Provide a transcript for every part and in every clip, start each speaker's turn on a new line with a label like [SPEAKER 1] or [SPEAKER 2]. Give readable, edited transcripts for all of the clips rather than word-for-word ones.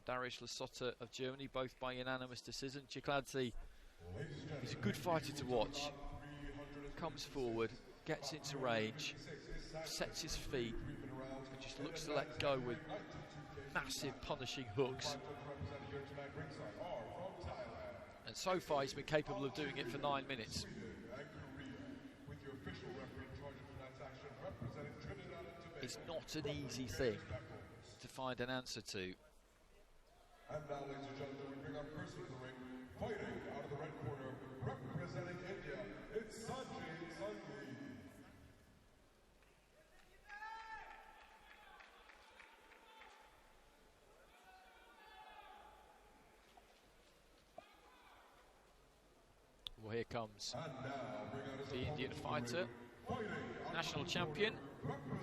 [SPEAKER 1] and Darius Lasota of Germany, both by unanimous decision. Ჭიღლაძე, he's a good fighter to watch. Comes forward, gets into range, sets his feet, and just looks to let go with massive punishing hooks. And so far he's been capable of doing it for 9 minutes. It's not an easy thing to find an answer to.
[SPEAKER 2] And now, ladies and gentlemen, we bring our person to the ring, fighting out of the red corner, representing India, it's Sanjeet.
[SPEAKER 1] Well, here comes the Indian fighter, national champion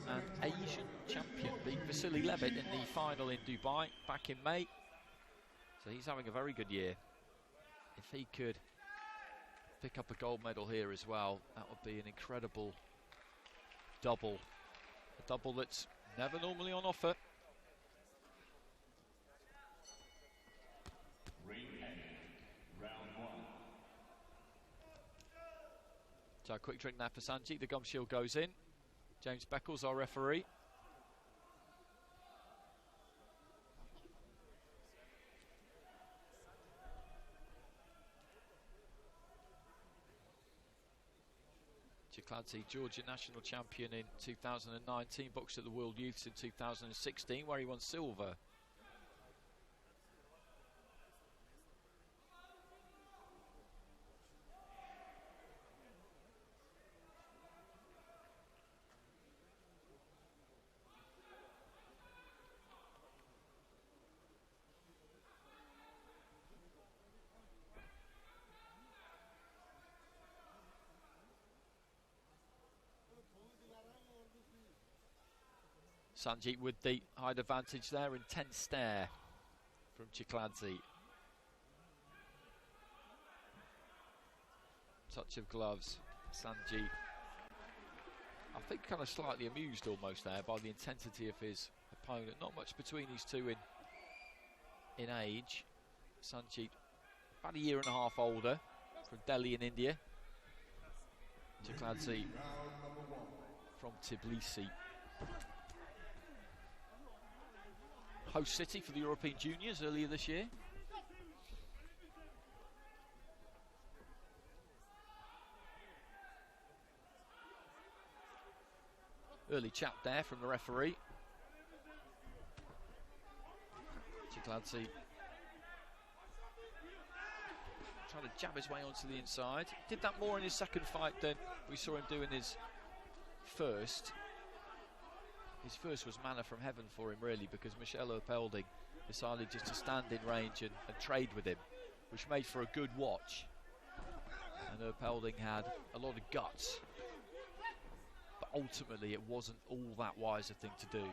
[SPEAKER 1] and Asian champion, beat Vasily Levit in the final in Dubai back in May. So he's having a very good year. If he could pick up a gold medal here as well, that would be an incredible double. A double that's never normally on offer. So a quick drink now for Sanjeet. The gum shield goes in. James Beckles, our referee. Ჭიღლაძე Giorgi, national champion in 2019, boxed at the World Youths in 2016, where he won silver. Sanjeet with the height advantage there, intense stare from Ჭიღლაძე. Touch of gloves, Sanjeet. I think kind of slightly amused almost there by the intensity of his opponent. Not much between these two in age. Sanjeet about a year and a half older, from Delhi in India. Ჭიღლაძე from Tbilisi. Host city for the European Juniors earlier this year. Early chat there from the referee. Ჭიღლაძე trying to jab his way onto the inside. Did that more in his second fight than we saw him do in his first. His first was manna from heaven for him, really, because Michel Erpelding decided just to stand in range and trade with him, which made for a good watch. And Erpelding had a lot of guts, but ultimately it wasn't all that wise a thing to do.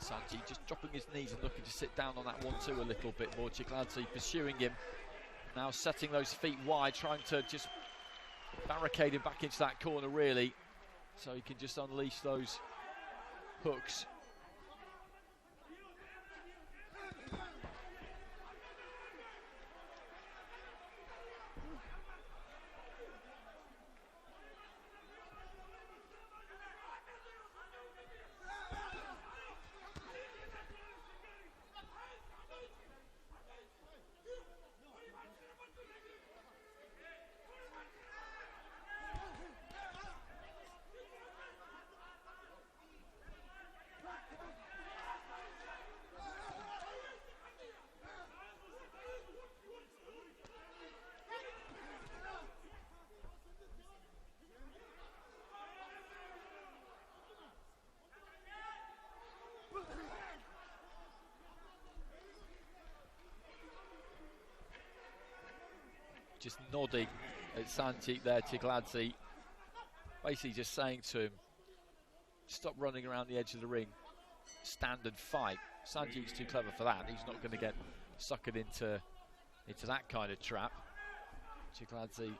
[SPEAKER 1] Sanjeet just dropping his knees and looking to sit down on that 1-2 a little bit more. Ჭიღლაძე pursuing him, now setting those feet wide, trying to just barricade him back into that corner, really, so he can just unleash those hooks. just nodding at Sanjeet there, Ჭიღλაძე, basically just saying to him, stop running around the edge of the ring, stand and fight. Sanjeet's too clever for that. He's not going to get suckered into that kind of trap. Ჭიღλაძე,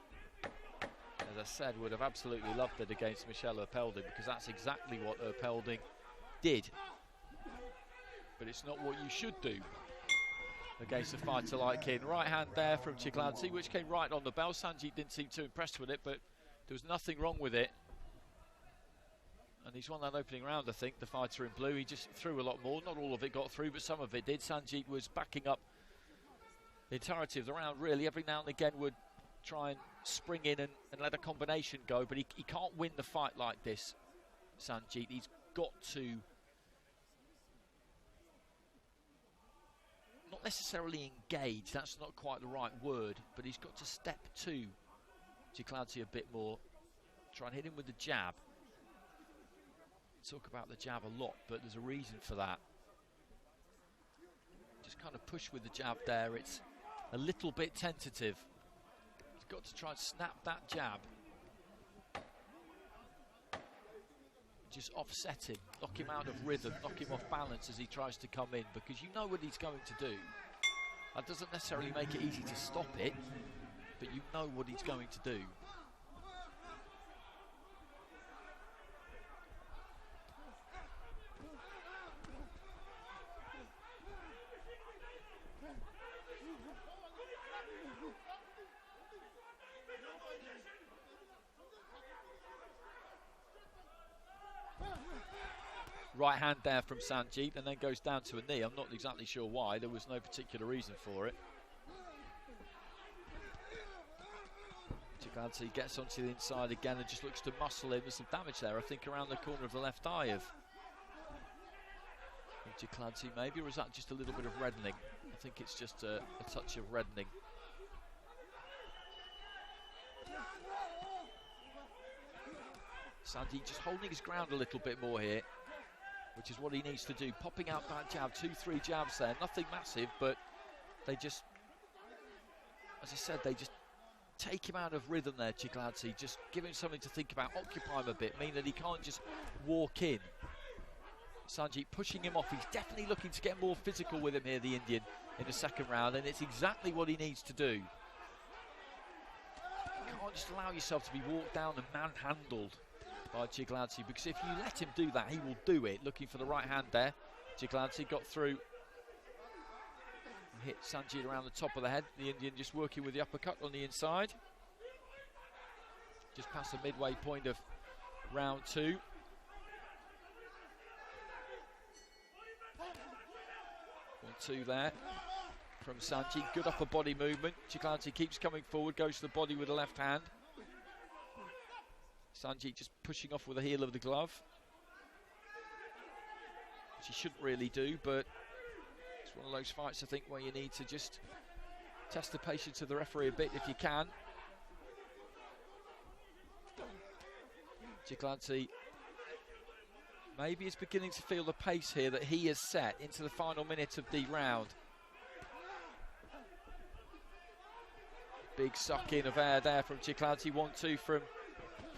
[SPEAKER 1] as I said, would have absolutely loved it against Michel Erpelding, because that's exactly what Erpelding did. But it's not what you should do against a fighter like him. Right hand there from Ჭიღλαძე, which came right on the bell. Sanjeet didn't seem too impressed with it, but there was nothing wrong with it. And he's won that opening round, I think, the fighter in blue. He just threw a lot more. Not all of it got through, but some of it did. Sanjeet was backing up the entirety of the round, really. Every now and again would try and spring in and let a combination go, but he can't win the fight like this, Sanjeet. He's got to not necessarily engage, that's not quite the right word, but he's got to step to Ჭიღλαძე a bit more, try and hit him with the jab. Talk about the jab a lot, but there's a reason for that. Just kind of push with the jab there. It's a little bit tentative. He's got to try and snap that jab. Just offset him, knock him out of rhythm, knock him off balance as he tries to come in, because you know what he's going to do. That doesn't necessarily make it easy to stop it, but you know what he's going to do. Right hand there from Sanjeet, and then goes down to a knee. I'm not exactly sure why. There was no particular reason for it. Ჭიღλαძე gets onto the inside again and just looks to muscle in. There's some damage there, I think, around the corner of the left eye of Ჭიღλαძე maybe, or is that just a little bit of reddening? I think it's just a touch of reddening. Sanjeet just holding his ground a little bit more here, which is what he needs to do. Popping out that jab, 2-3 jabs there, nothing massive, but they just, as I said, they just take him out of rhythm there, Ჭიღλαძე, just give him something to think about, occupy him a bit, mean that he can't just walk in. Sanjeet pushing him off. He's definitely looking to get more physical with him here, the Indian, in the second round, and it's exactly what he needs to do. You can't just allow yourself to be walked down and manhandled by Ჭიღλαძე, because if you let him do that, he will do it. Looking for the right hand there. Ჭიღλαძე got through, hit Sanjeet around the top of the head. The Indian just working with the uppercut on the inside. Just past the midway point of round two. One-two there from Sanjeet. Good upper body movement. Ჭიღλαძე keeps coming forward, goes to the body with the left hand. Sanjeet just pushing off with the heel of the glove, which he shouldn't really do, but it's one of those fights, I think, where you need to just test the patience of the referee a bit if you can. Ჭიღλαძე maybe is beginning to feel the pace here that he has set into the final minute of the round. Big suck in of air there from Ჭიღλαძე. 1-2 from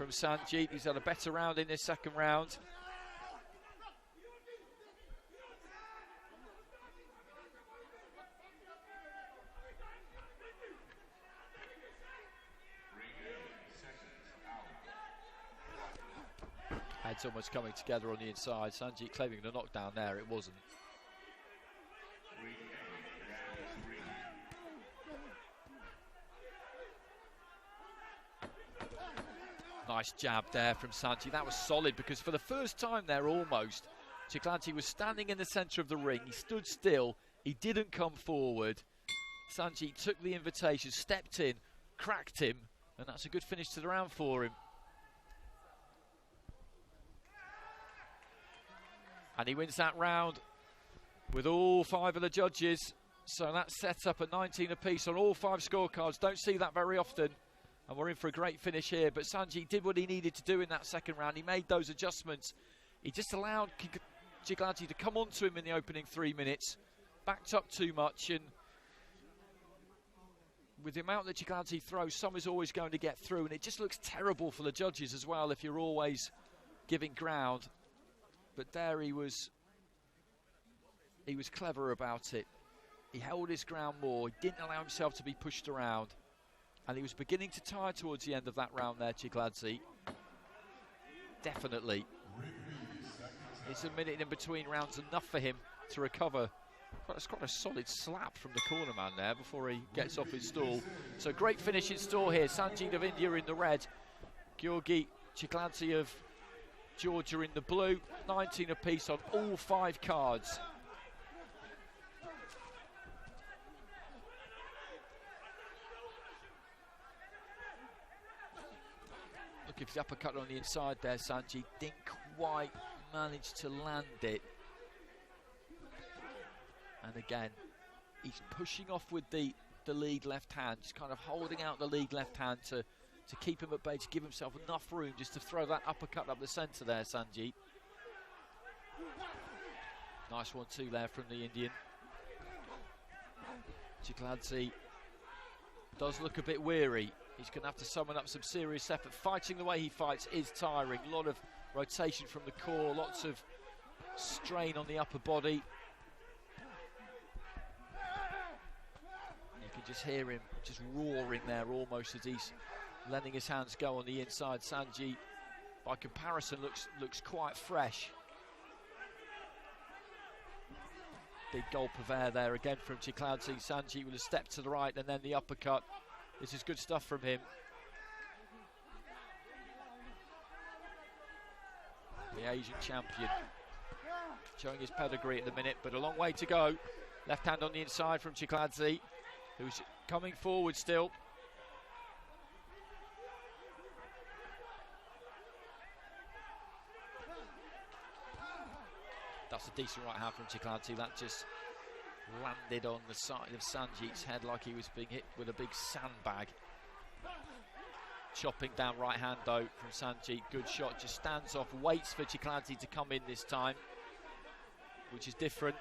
[SPEAKER 1] Sanjeet. He's had a better round in this second round. Heads almost coming together on the inside. Sanjeet claiming the knockdown there, it wasn't. Nice jab there from Sanjeet. That was solid, because for the first time there, almost, Ჭიღλαძე was standing in the centre of the ring. He stood still. He didn't come forward. Sanjeet took the invitation, stepped in, cracked him, and that's a good finish to the round for him. And he wins that round with all 5 of the judges. So that's set up at 19 apiece on all 5 scorecards. Don't see that very often. And we're in for a great finish here. But Sanjeet did what he needed to do in that second round. He made those adjustments. He just allowed Ჭიღλαძე to come onto him in the opening 3 minutes. Backed up too much and with the amount that Ჭიღლაძე throws, some is always going to get through, and it just looks terrible for the judges as well if you're always giving ground. But there he was clever about it. He held his ground more, he didn't allow himself to be pushed around, and he was beginning to tire towards the end of that round there, Ჭიღლაძე. Definitely. It's a minute in between rounds, enough for him to recover. It's quite a solid slap from the corner man there before he gets off his stall. So great finish in store here. Sanjeet of India in the red, Giorgi, Ჭიღლაძე of Georgia in the blue. 19 apiece on all 5 cards. Looking for the uppercut on the inside there, Sanjeet didn't quite manage to land it. And again, he's pushing off with the lead left hand, just kind of holding out the lead left hand to keep him at bay, to give himself enough room just to throw that uppercut up the centre there, Sanjeet. Nice 1-2 there from the Indian. Ჭიღლაძე does look a bit weary. He's going to have to summon up some serious effort. Fighting the way he fights is tiring. A lot of rotation from the core, lots of strain on the upper body. You can just hear him just roaring there almost as he's letting his hands go on the inside. Sanjeet, by comparison, looks quite fresh. Big gulp of air there again from Ჭიღლაძე. Sanjeet with a step to the right and then the uppercut. This is good stuff from him. The Asian champion showing his pedigree at the minute, but a long way to go. Left hand on the inside from Ჭიღლაძე, who's coming forward still. That's a decent right hand from Ჭიღλαძე. That just landed on the side of Sanjeet's head like he was being hit with a big sandbag. Chopping down right hand though from Sanjeet. Good shot, just stands off, waits for Ჭიღλαძე to come in this time, which is different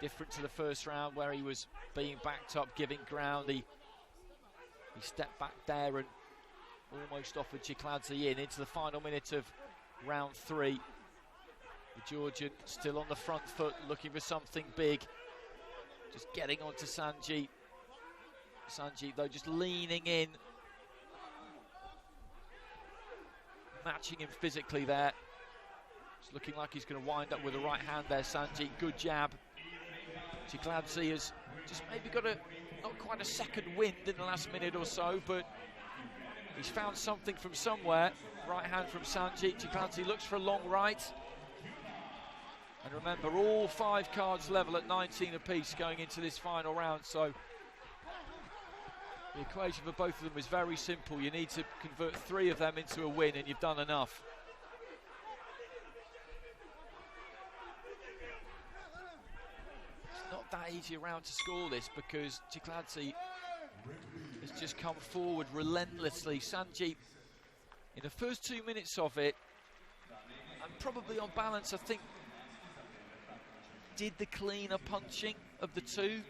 [SPEAKER 1] to the first round where he was being backed up, giving ground. He stepped back there and almost offered Ჭიღλαძე in into the final minute of round 3. The Georgian still on the front foot, looking for something big. Just getting onto Sanjeet. Sanjeet though just leaning in, matching him physically there. It's looking like he's going to wind up with a right hand there, Sanjeet. Good jab. Ჭიღλαძე has just maybe got not quite a second wind in the last minute or so, but he's found something from somewhere. Right hand from Sanjeet. Ჭიღλαძე looks for a long right. And remember, all 5 cards level at 19 apiece going into this final round, so the equation for both of them is very simple. You need to convert 3 of them into a win, and you've done enough. It's not that easy a round to score this, because Ჭიღλαძე has just come forward relentlessly. Sanjeet, in the first 2 minutes of it, and probably on balance, I think, did the cleaner punching of the 2,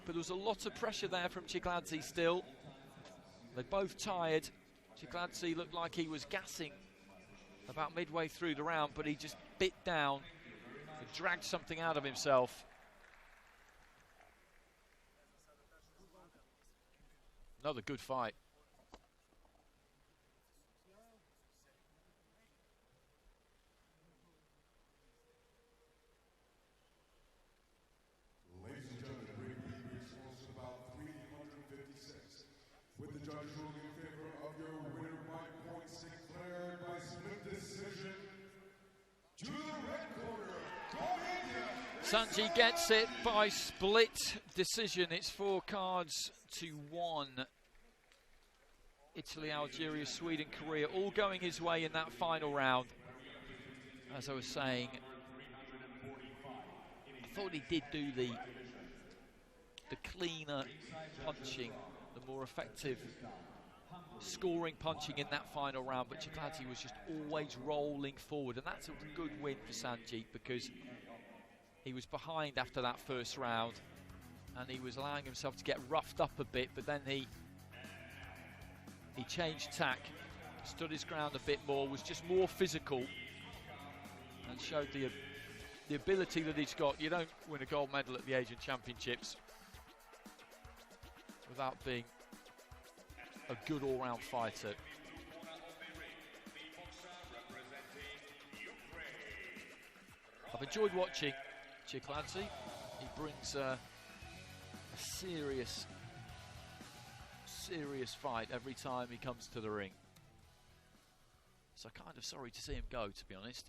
[SPEAKER 1] but there was a lot of pressure there from Ჭიღλαძე still. They both tired. Ჭიღλαძე looked like he was gassing about midway through the round, but he just bit down and dragged something out of himself. Another good fight. Sanjeet gets it by split decision. It's 4 cards to 1. Italy, Algeria, Sweden, Korea, all going his way in that final round. As I was saying, I thought he did do the cleaner punching, the more effective scoring punching in that final round, but Ჭიღλαძე was just always rolling forward, and that's a good win for Sanjeet, because he was behind after that first round and he was allowing himself to get roughed up a bit, but then he he changed tack, stood his ground a bit more, was just more physical, and showed the ability that he's got. You don't win a gold medal at the Asian Championships without being a good all-round fighter. I've enjoyed watching Ჭიღლაძე. He brings a serious fight every time he comes to the ring. So kind of sorry to see him go, to be honest.